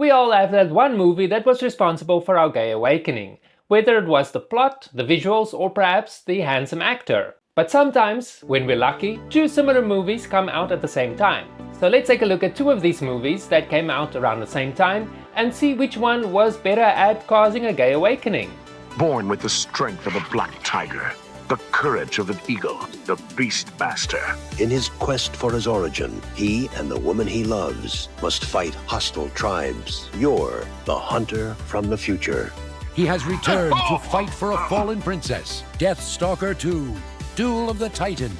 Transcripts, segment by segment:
We all have that one movie that was responsible for our gay awakening, whether it was the plot, the visuals, or perhaps the handsome actor. But sometimes, when we're lucky, two similar movies come out at the same time. So let's take a look at two of these movies that came out around the same time and see which one was better at causing a gay awakening. Born with the strength of a black tiger, the courage of an eagle, the Beastmaster. In his quest for his origin, he and the woman he loves must fight hostile tribes. Yor the Hunter from the future. He has returned to fight for a fallen princess. Deathstalker 2, Duel of the Titans.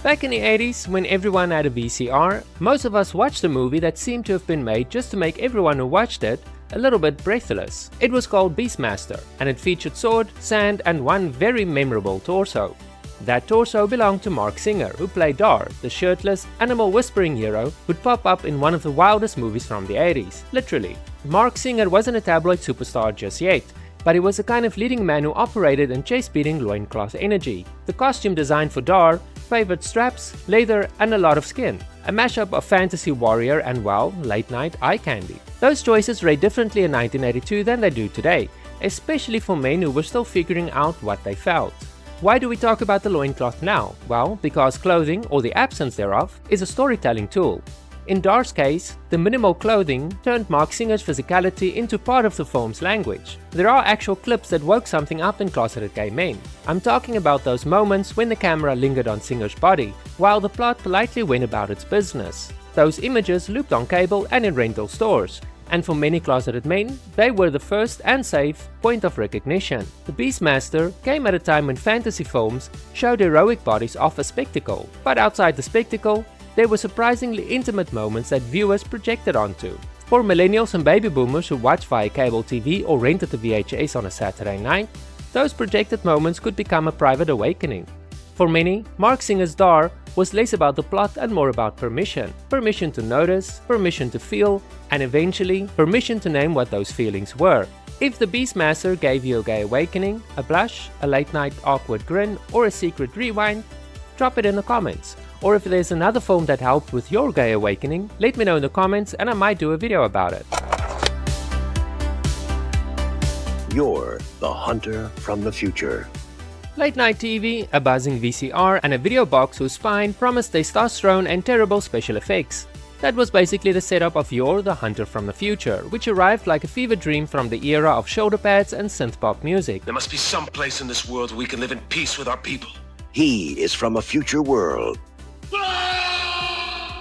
Back in the 80s, when everyone had a VCR, most of us watched a movie that seemed to have been made just to make everyone who watched it a little bit breathless. It was called Beastmaster, and it featured sword, sand, and one very memorable torso. That torso belonged to Mark Singer, who played Dar, the shirtless, animal-whispering hero who'd pop up in one of the wildest movies from the 80s, literally. Mark Singer wasn't a tabloid superstar just yet, but he was the kind of leading man who operated in chest-beating loincloth energy. The costume designed for Dar favored straps, leather, and a lot of skin. A mashup of fantasy warrior and, well, late-night eye candy. Those choices rate differently in 1982 than they do today, especially for men who were still figuring out what they felt. Why do we talk about the loincloth now? Well, because clothing, or the absence thereof, is a storytelling tool. In Dar's case, the minimal clothing turned Mark Singer's physicality into part of the film's language. There are actual clips that woke something up in closeted gay men. I'm talking about those moments when the camera lingered on Singer's body, while the plot politely went about its business. Those images looped on cable and in rental stores, and for many closeted men, they were the first and safe point of recognition. The Beastmaster came at a time when fantasy films showed heroic bodies off a spectacle, but outside the spectacle, there were surprisingly intimate moments that viewers projected onto. For millennials and baby boomers who watched via cable TV or rented the VHS on a Saturday night, those projected moments could become a private awakening. For many, Mark Singer's Dar was less about the plot and more about permission. Permission to notice, permission to feel, and eventually, permission to name what those feelings were. If the Beastmaster gave you a gay awakening, a blush, a late-night awkward grin, or a secret rewind, drop it in the comments. Or if there's another film that helped with your gay awakening, let me know in the comments and I might do a video about it. Yor the Hunter from the future. Late night TV, a buzzing VCR, and a video box whose spine promised testosterone and terrible special effects. That was basically the setup of Yor the Hunter from the future, which arrived like a fever dream from the era of shoulder pads and synth-pop music. There must be some place in this world where we can live in peace with our people. He is from a future world,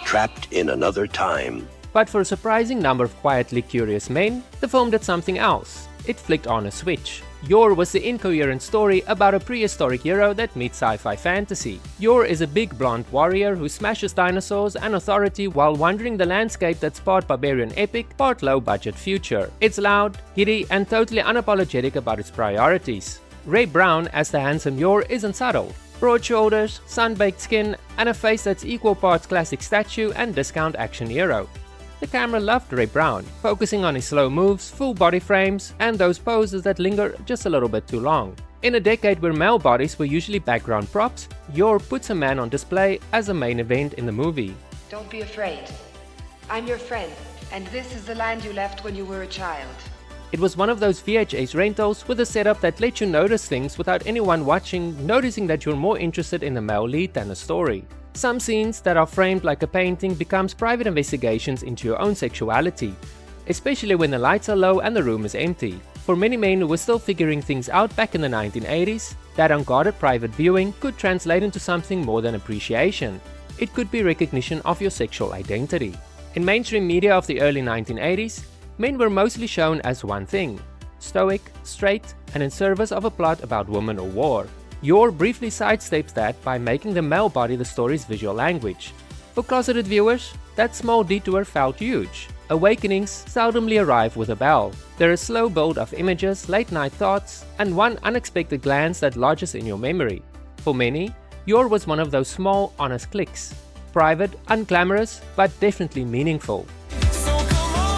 trapped in another time. But for a surprising number of quietly curious men, the film did something else. It flicked on a switch. Yor was the incoherent story about a prehistoric hero that meets sci-fi fantasy. Yor is a big blonde warrior who smashes dinosaurs and authority while wandering the landscape that's part barbarian epic, part low-budget future. It's loud, giddy, and totally unapologetic about its priorities. Ray Brown as the handsome Yor isn't subtle. Broad shoulders, sun-baked skin, and a face that's equal parts classic statue and discount action hero. The camera loved Ray Brown, focusing on his slow moves, full body frames, and those poses that linger just a little bit too long. In a decade where male bodies were usually background props, Yor puts a man on display as a main event in the movie. Don't be afraid. I'm your friend, and this is the land you left when you were a child. It was one of those VHS rentals with a setup that lets you notice things without anyone watching noticing that you're more interested in the male lead than the story. Some scenes that are framed like a painting becomes private investigations into your own sexuality, especially when the lights are low and the room is empty. For many men who were still figuring things out back in the 1980s, that unguarded private viewing could translate into something more than appreciation. It could be recognition of your sexual identity. In mainstream media of the early 1980s, men were mostly shown as one thing: stoic, straight, and in service of a plot about women or war. Yor briefly sidesteps that by making the male body the story's visual language. For closeted viewers, that small detour felt huge. Awakenings seldomly arrive with a bell. They're a slow build of images, late-night thoughts, and one unexpected glance that lodges in your memory. For many, Yor was one of those small, honest clicks. Private, unglamorous, but definitely meaningful. So come on.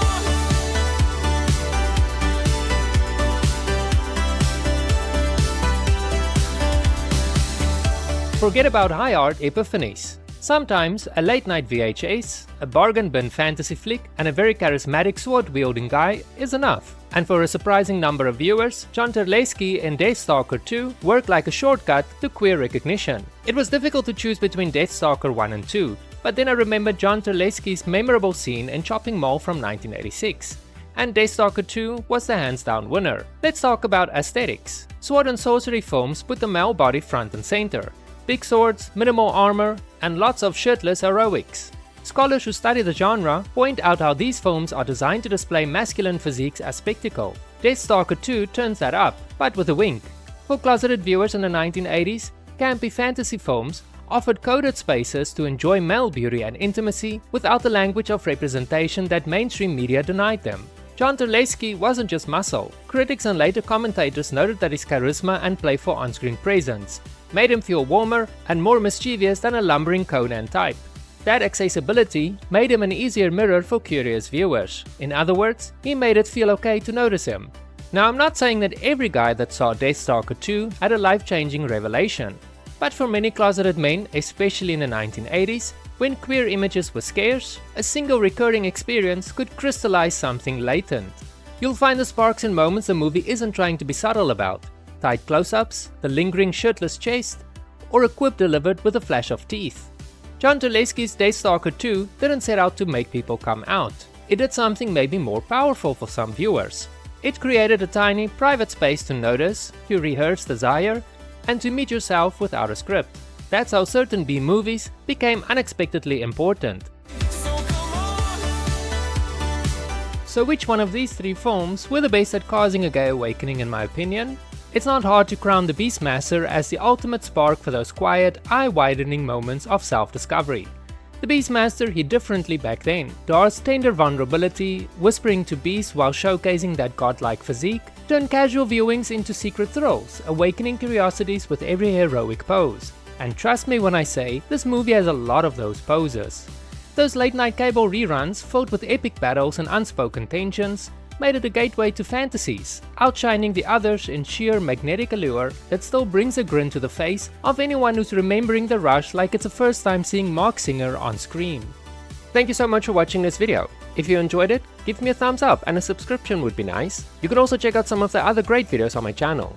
forget about high art epiphanies. Sometimes a late night VHS, a bargain bin fantasy flick, and a very charismatic sword wielding guy is enough. And for a surprising number of viewers, Jon Terlesky in Deathstalker 2 worked like a shortcut to queer recognition. It was difficult to choose between Deathstalker 1 and 2, but then I remembered Jon Terlesky's memorable scene in Chopping Mall from 1986. And Deathstalker 2 was the hands down winner. Let's talk about aesthetics. Sword and sorcery films put the male body front and center. Big swords, minimal armor, and lots of shirtless heroics. Scholars who study the genre point out how these films are designed to display masculine physiques as spectacle. Deathstalker 2 turns that up, but with a wink. For closeted viewers in the 1980s, campy fantasy films offered coded spaces to enjoy male beauty and intimacy without the language of representation that mainstream media denied them. Jon Terlesky wasn't just muscle. Critics and later commentators noted that his charisma and playful on-screen presence made him feel warmer and more mischievous than a lumbering Conan type. That accessibility made him an easier mirror for curious viewers. In other words, he made it feel okay to notice him. Now, I'm not saying that every guy that saw Deathstalker 2 had a life-changing revelation, but for many closeted men, especially in the 1980s, when queer images were scarce, a single recurring experience could crystallize something latent. You'll find the sparks in moments the movie isn't trying to be subtle about. Tight close-ups, the lingering shirtless chest, or a quip delivered with a flash of teeth. Jon Terlesky's Deathstalker 2 didn't set out to make people come out. It did something maybe more powerful for some viewers. It created a tiny, private space to notice, to rehearse desire, and to meet yourself without a script. That's how certain B-movies became unexpectedly important. So which one of these three films were the best at causing a gay awakening in my opinion? It's not hard to crown the Beastmaster as the ultimate spark for those quiet, eye-widening moments of self-discovery. The Beastmaster hit differently back then. Darth's tender vulnerability, whispering to Beast while showcasing that godlike physique, turned casual viewings into secret thrills, awakening curiosities with every heroic pose. And trust me when I say, this movie has a lot of those poses. Those late-night cable reruns, filled with epic battles and unspoken tensions, made it a gateway to fantasies, outshining the others in sheer magnetic allure that still brings a grin to the face of anyone who's remembering the rush like it's the first time seeing Mark Singer on screen. Thank you so much for watching this video. If you enjoyed it, give me a thumbs up and a subscription would be nice. You could also check out some of the other great videos on my channel.